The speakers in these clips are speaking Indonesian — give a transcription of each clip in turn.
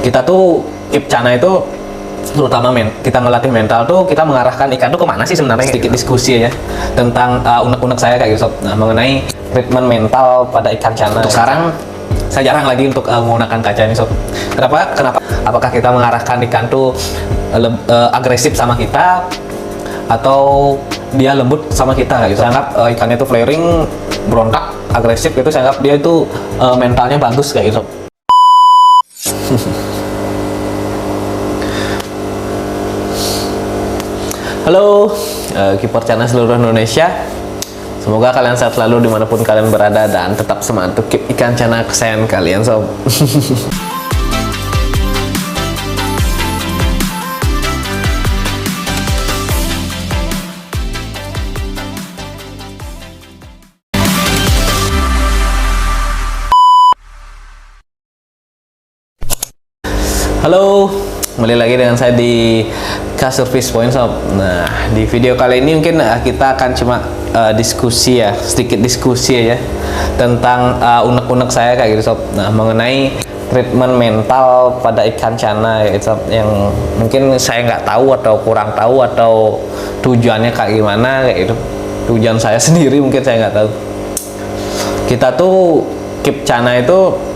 kita tuh keep Cana itu terutama kita ngelatih mental tuh kita mengarahkan ikan tuh kemana sih sebenarnya? Sedikit diskusi ya tentang unek-unek saya kayak gitu, nah, mengenai treatment mental pada ikan Cana. Untuk sekarang saya jarang lagi untuk menggunakan kaca ini, sob. Kenapa? Apakah kita mengarahkan ikan tuh agresif sama kita atau dia lembut sama kita gitu? Saya anggap ikannya itu flaring, berontak, agresif itu saya anggap dia itu mentalnya bagus kayak gitu. Halo, Keeper Cana seluruh Indonesia. Semoga kalian sehat selalu dimanapun kalian berada dan tetap semangat untuk keep ikan Cana kesayangan kalian, sob. Halo, kembali lagi dengan saya di K-Service Point, sob. Nah, di video kali ini mungkin kita akan cuma diskusi ya, sedikit diskusi ya tentang unek-unek saya kayak gitu, sob. Nah, mengenai treatment mental pada ikan Cana ya, sob, yang mungkin saya nggak tahu atau kurang tahu atau tujuannya kayak gimana kayak gitu. Tujuan saya sendiri mungkin saya nggak tahu. Kita tuh keep Cana itu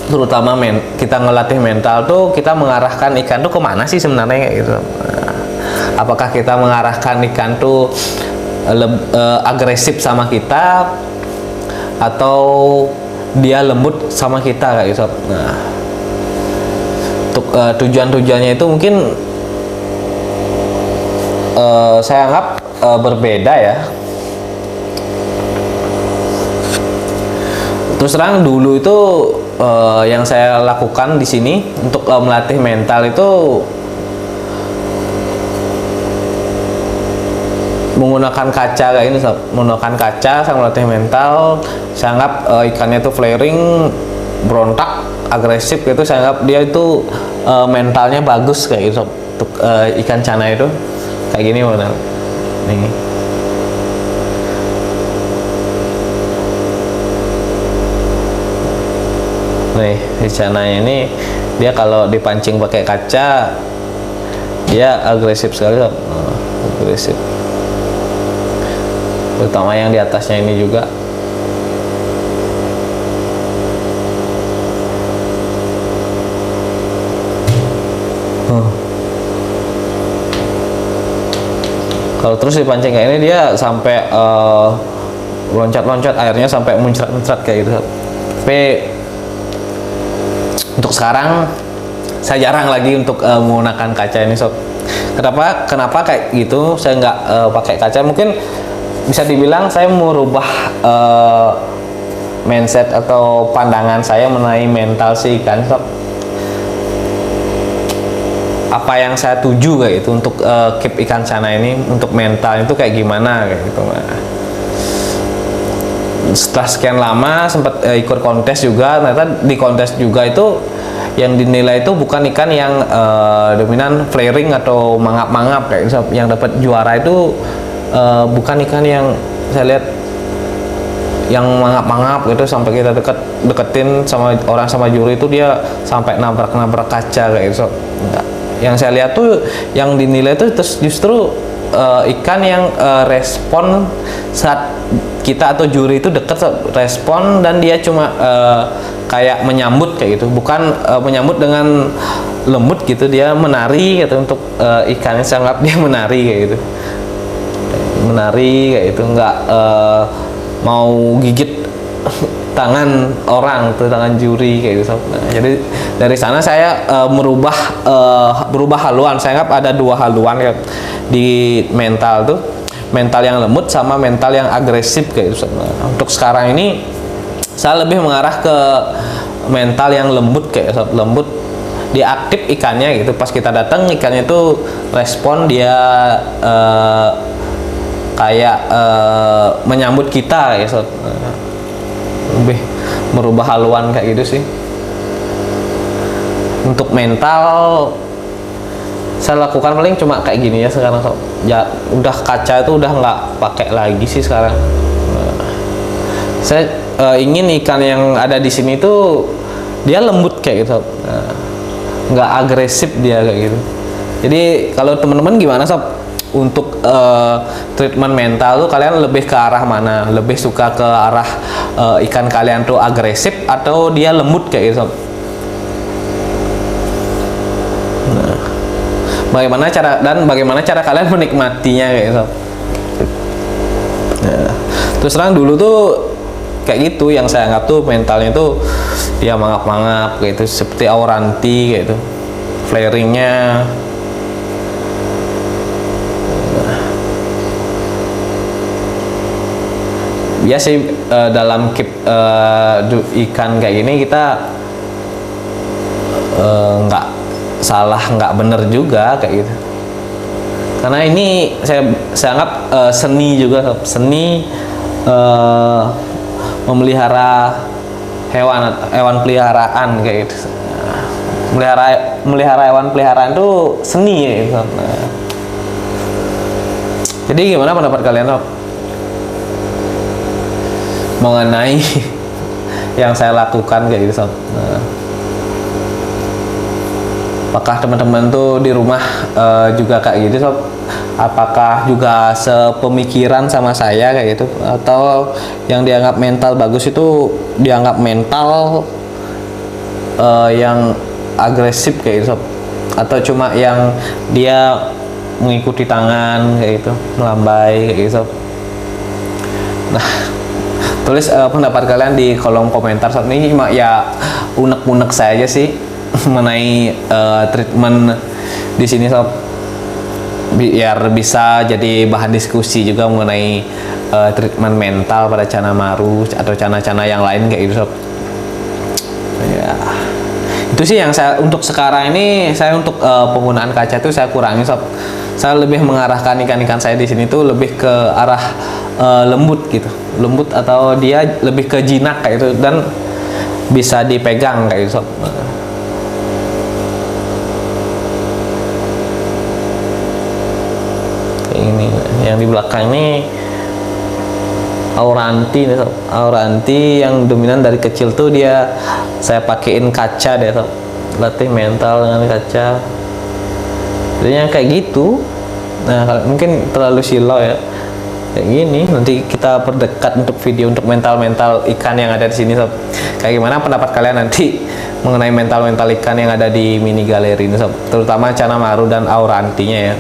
terutama kita ngelatih mental tuh kita mengarahkan ikan tuh kemana sih sebenarnya kayak gitu. Nah, apakah kita mengarahkan ikan tuh agresif sama kita atau dia lembut sama kita kayak gitu. Nah, untuk tujuannya itu mungkin saya anggap berbeda ya. Terus terang dulu itu yang saya lakukan di sini untuk melatih mental itu menggunakan kaca kayak ini, sob. Menggunakan kaca saya melatih mental. Saya anggap ikannya itu flaring, berontak, agresif gitu. Saya anggap dia itu mentalnya bagus kayak gitu, sob. Untuk ikan Cana itu kayak gini, benar. Nih. Nih, si Cana ini dia kalau dipancing pakai kaca dia agresif sekali, sob. Agresif, terutama yang di atasnya ini juga. Kalau terus dipancing kayak ini dia sampai loncat-loncat, airnya sampai muncrat-muncrat kayak gitu, sob. Tapi untuk sekarang saya jarang lagi untuk menggunakan kaca ini, sob. Kenapa kayak gitu saya nggak pakai kaca? Mungkin bisa dibilang saya merubah mindset atau pandangan saya mengenai mental si ikan, sob. Apa yang saya tuju kayak itu untuk keep ikan Cana ini, untuk mental itu kayak gimana kayak gitu. Setelah sekian lama sempat ikut kontes juga, ternyata di kontes juga itu yang dinilai itu bukan ikan yang dominan flaring atau mangap-mangap kayak gitu. Yang dapat juara itu bukan ikan yang saya lihat yang mangap-mangap gitu sampai kita deketin sama orang, sama juri itu dia sampai nabrak-nabrak kaca kayak gitu. Yang saya lihat tuh yang dinilai itu justru ikan yang respon saat kita atau juri itu dekat, respon, dan dia cuma kayak menyambut kayak gitu, bukan menyambut dengan lembut gitu, dia menari gitu. Untuk ikannya saya anggap dia menari kayak gitu, menari kayak gitu, nggak mau gigit tangan orang tuh, tangan juri kayak gitu. Nah, jadi dari sana saya berubah haluan. Saya anggap ada dua haluan ya di mental tuh, mental yang lembut sama mental yang agresif kayak gitu. Nah, untuk sekarang ini saya lebih mengarah ke mental yang lembut kayak gitu. Lembut, dia aktif ikannya gitu. Pas kita datang ikannya itu respon, dia kayak menyambut kita ya, so. Lebih merubah haluan kayak gitu sih. Untuk mental saya lakukan paling cuma kayak gini ya sekarang, so. Ya udah, kaca itu udah nggak pakai lagi sih sekarang. Saya ingin ikan yang ada di sini tuh dia lembut kayak gitu. Nah, nggak agresif dia kayak gitu. Jadi kalau teman-teman gimana sob untuk treatment mental tuh kalian lebih ke arah mana? Lebih suka ke arah ikan kalian tuh agresif atau dia lembut kayak gitu sob? Nah, bagaimana cara kalian menikmatinya kayak gitu sob? Nah, terus terang dulu tuh kayak gitu yang saya anggap tuh mentalnya tuh dia mangap-mangap kayak itu seperti Auranti kayak itu flaringnya. Ya sih dalam keep ikan kayak gini kita nggak salah nggak bener juga kayak gitu, karena ini saya anggap seni juga, seni memelihara hewan peliharaan kayak gitu. Melihara hewan peliharaan itu seni ya gitu. Nah, jadi gimana pendapat kalian Sob mengenai yang saya lakukan kayak gitu Sob? Nah, apakah teman-teman tuh di rumah juga kayak gitu Sob? Apakah juga sepemikiran sama saya kayak gitu, atau yang dianggap mental bagus itu dianggap mental yang agresif kayak gitu Sob? Atau cuma yang dia mengikuti tangan kayak gitu, melambai kayak gitu Sob? Nah, tulis pendapat kalian di kolom komentar Sob. Ini cuma ya unek-unek saya aja sih mengenai treatment di sini Sob, biar bisa jadi bahan diskusi juga mengenai treatment mental pada Cana Maru atau cana-cana yang lain kayak gitu Sob. Ya, itu sih yang saya untuk sekarang ini. Saya untuk penggunaan kaca itu saya kurangi Sob. Saya lebih mengarahkan ikan-ikan saya di sini tuh lebih ke arah lembut gitu, lembut atau dia lebih ke jinak kayak itu dan bisa dipegang kayak gitu Sob. Kayak ini yang di belakang ini Auranti nih Sob. Auranti yang dominan dari kecil tuh dia saya pakein kaca deh Sob, latih mental dengan kaca, jadinya kayak gitu. Nah mungkin terlalu silau ya kayak gini. Nanti kita perdekat untuk video untuk mental ikan yang ada di sini Sob. Kayak gimana pendapat kalian nanti mengenai mental ikan yang ada di mini galeri ini Sob, terutama Cana Maru dan Aurantinya ya.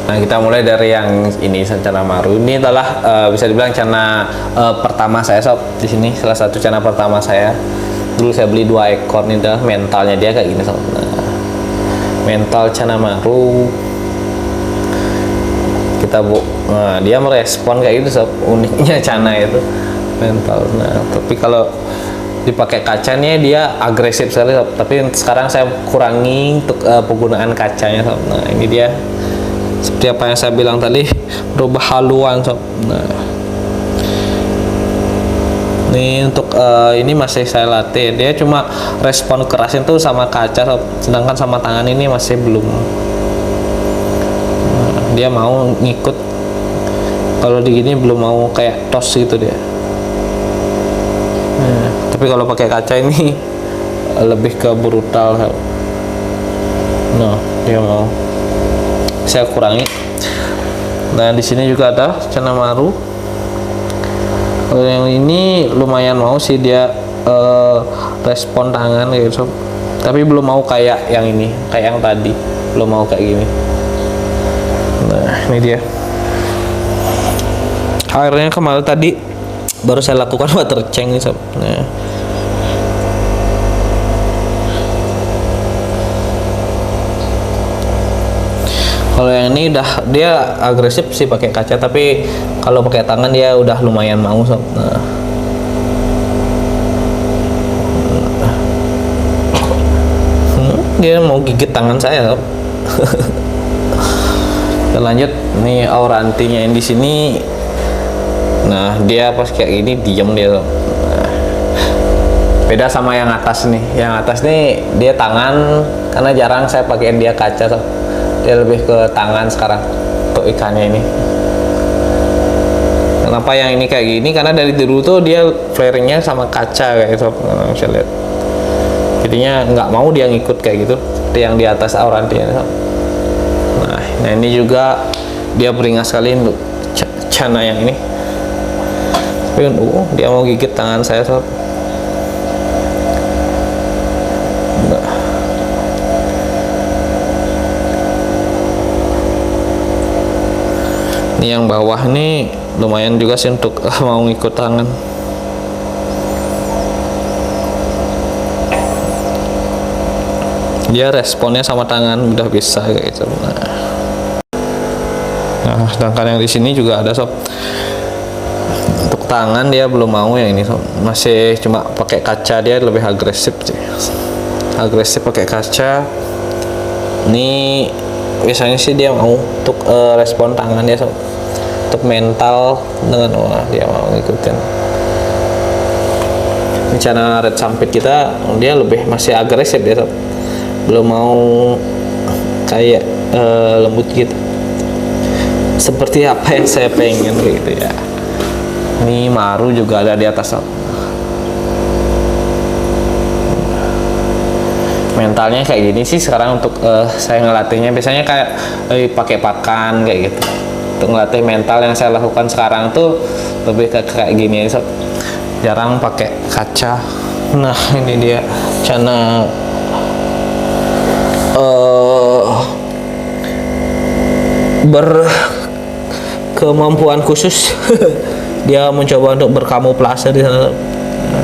Nah kita mulai dari yang ini Cana Maru. Ini adalah bisa dibilang cana pertama saya Sob di sini, salah satu cana pertama saya. Dulu saya beli 2 ekor, nih adalah mentalnya dia kayak gini Sob. Nah, mental Cana Maru kita nah, dia merespon kayak gitu Sob, uniknya cana itu mental. Nah tapi kalau dipakai kacanya dia agresif sekali Sob, tapi sekarang saya kurangi untuk penggunaan kacanya Sob. Nah ini dia seperti apa yang saya bilang tadi, berubah haluan Sob. Nah ini untuk ini masih saya latih, dia cuma respon kerasnya tuh sama kaca Sob, sedangkan sama tangan ini masih belum. Dia mau ngikut, kalau di gini belum mau kayak tos gitu dia. Nah, tapi kalau pakai kaca ini lebih ke brutal. Nah dia mau, saya kurangi. Nah di sini juga ada Cana Maru. Kalau yang ini lumayan mau sih dia respon tangan gitu, tapi belum mau kayak yang ini, kayak yang tadi belum mau kayak gini. Nah ini dia airnya kemarin tadi baru saya lakukan water change nih Sob. Nah kalau yang ini udah dia agresif sih pakai kaca, tapi kalau pakai tangan dia udah lumayan mau Sob. Nah dia mau gigit tangan saya Sob. Kita lanjut nih Aurantinya yang di sini. Nah dia pas kayak gini diem dia Sob. Nah, beda sama yang atas nih. Yang atas nih dia tangan, karena jarang saya pakein dia kaca Sob. Dia lebih ke tangan sekarang untuk ikannya ini. Kenapa yang ini kayak gini? Karena dari dulu tuh dia flaringnya sama kaca kayak Sob. Nah, bisa lihat. Jadi artinya nggak mau dia ngikut kayak gitu seperti yang di atas aurantinya sob. Nah ini juga dia beringas sekali untuk Cana yang ini, tapi dia mau gigit tangan saya sob. Ini yang bawah ini lumayan juga sih untuk mau ngikut tangan. Dia responnya sama tangan udah bisa kayak gitu. Nah, sedangkan yang di sini juga ada sob. Untuk tangan dia belum mau yang ini sob. Masih cuma pakai kaca, dia lebih agresif sih. Agresif pakai kaca. Ini biasanya sih dia mau untuk respon tangan dia sob. Untuk mental dengan dia mau ngikutin. Rencana red sampit kita dia lebih masih agresif dia sob. Belum mau kayak lembut gitu seperti apa yang saya pengen gitu ya. Ini Maru juga ada di atas sob. Mentalnya kayak gini sih sekarang untuk saya ngelatihnya. Biasanya kayak pakai pakan kayak gitu. Untuk ngelatih mental yang saya lakukan sekarang tuh lebih kayak gini sob. Jarang pakai kaca. Nah ini dia Cana berkemampuan khusus. Dia mencoba untuk berkamuflase di sana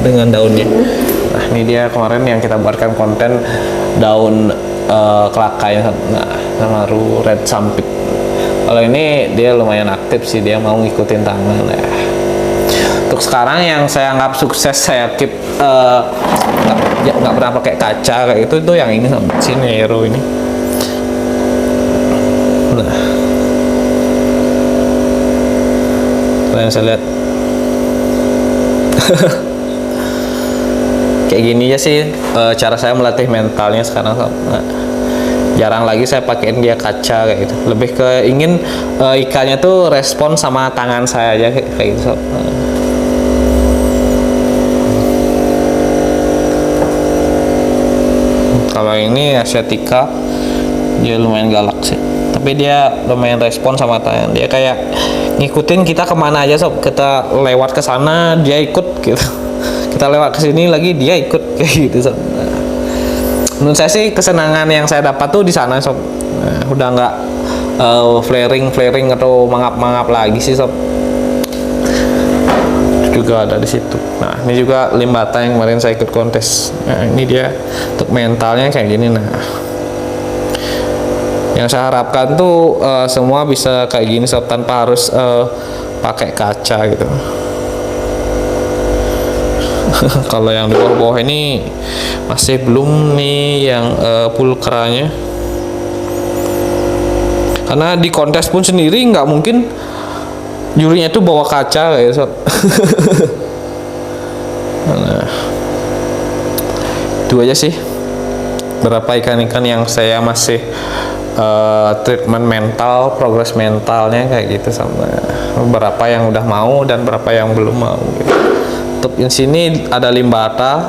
dengan daunnya. Nah ini dia kemarin yang kita buatkan konten daun kelakai. Nah Maru red sampit. Kalau ini dia lumayan aktif sih, dia mau ngikutin tangan ya. Untuk sekarang yang saya anggap sukses, saya keep nggak pernah pakai kaca kayak itu yang ini sini hero ini. Nah kalian bisa lihat kayak gini ya sih cara saya melatih mentalnya sekarang. Nah, jarang lagi saya pakein dia kaca kayak gitu, lebih ke ingin ikannya tuh respon sama tangan saya aja kayak gitu. Kalau ini Asiatica dia lumayan galak sih, tapi dia lumayan respon sama tangan. Dia kayak ngikutin kita kemana aja sob. Kita lewat ke sana dia ikut gitu, kita lewat ke sini lagi dia ikut kayak gitu sob. Nah, menurut saya sih kesenangan yang saya dapat tuh di sana sob. Nah, udah nggak flaring atau mangap lagi sih sob. Juga ada di situ. Nah ini juga limbata yang kemarin saya ikut kontes. Nah ini dia untuk mentalnya kayak gini. Nah yang saya harapkan tuh semua bisa kayak gini sob, tanpa harus pakai kaca gitu. Kalau yang di bawah-bawah ini masih belum nih yang pulkeranya, karena di kontes pun sendiri nggak mungkin jurinya itu bawa kaca kayak sob. Nah itu aja sih berapa ikan-ikan yang saya masih treatment mental, progres mentalnya kayak gitu, sama berapa yang udah mau dan berapa yang belum mau gitu. Untuk yang sini ada limbata.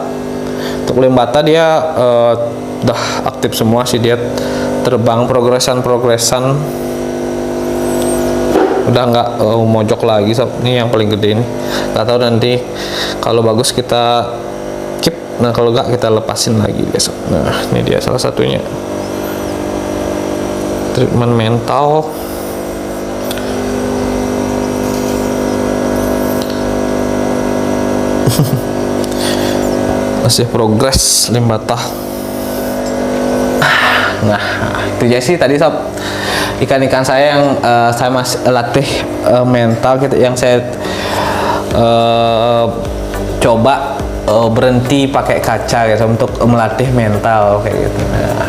Untuk limbata dia udah aktif semua sih, dia terbang progresan udah nggak mojok lagi sob. Ini yang paling gede ini, nggak tahu nanti kalau bagus kita keep, nah kalau nggak kita lepasin lagi besok. Nah ini dia salah satunya treatment mental. Masih progres limbata. Nah itu aja sih tadi sob, ikan-ikan saya yang saya masih latih mental gitu, yang saya coba berhenti pakai kaca gitu untuk melatih mental kayak gitu. Nah,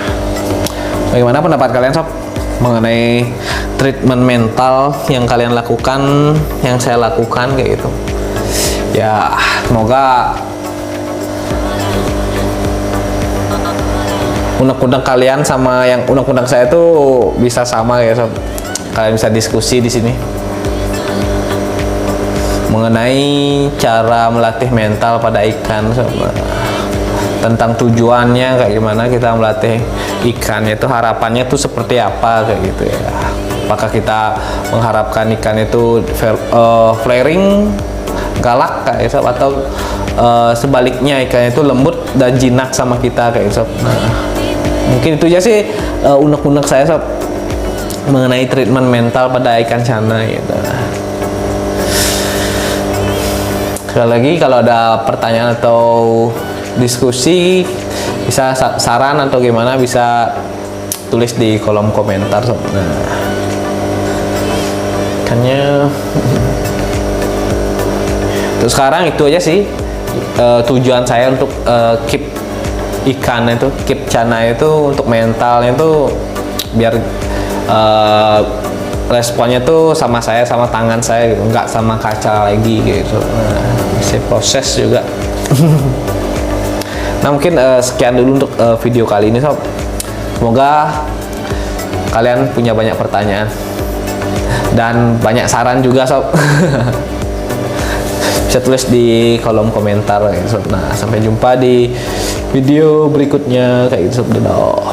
bagaimana pendapat kalian sob mengenai treatment mental yang kalian lakukan, yang saya lakukan kayak gitu? Ya semoga unek-unek kalian sama yang unek-unek saya tuh bisa sama ya sob. Kalian bisa diskusi di sini mengenai cara melatih mental pada ikan sob. tentang tujuannya kayak gimana kita melatih ikannya itu, harapannya tuh seperti apa kayak gitu ya. Apakah kita mengharapkan ikan itu flaring, galak kayak gitu, atau sebaliknya ikan itu lembut dan jinak sama kita kayak gitu. Nah, mungkin itu aja sih unek-unek saya sob mengenai treatment mental pada ikan cana gitu. Sekali lagi kalau ada pertanyaan atau diskusi, bisa saran atau gimana, bisa tulis di kolom komentar sob. Nah, ikannya terus sekarang itu aja sih tujuan saya untuk keep ikan itu, keep cana itu untuk mentalnya itu biar responnya tuh sama saya, sama tangan saya gitu, nggak sama kaca lagi gitu. Nah, bisa proses juga. Nah, mungkin sekian dulu untuk video kali ini sob. Semoga kalian punya banyak pertanyaan dan banyak saran juga sob. Bisa tulis di kolom komentar kayak gitu sob. Nah, sampai jumpa di video berikutnya kayak gitu sob. Dadah.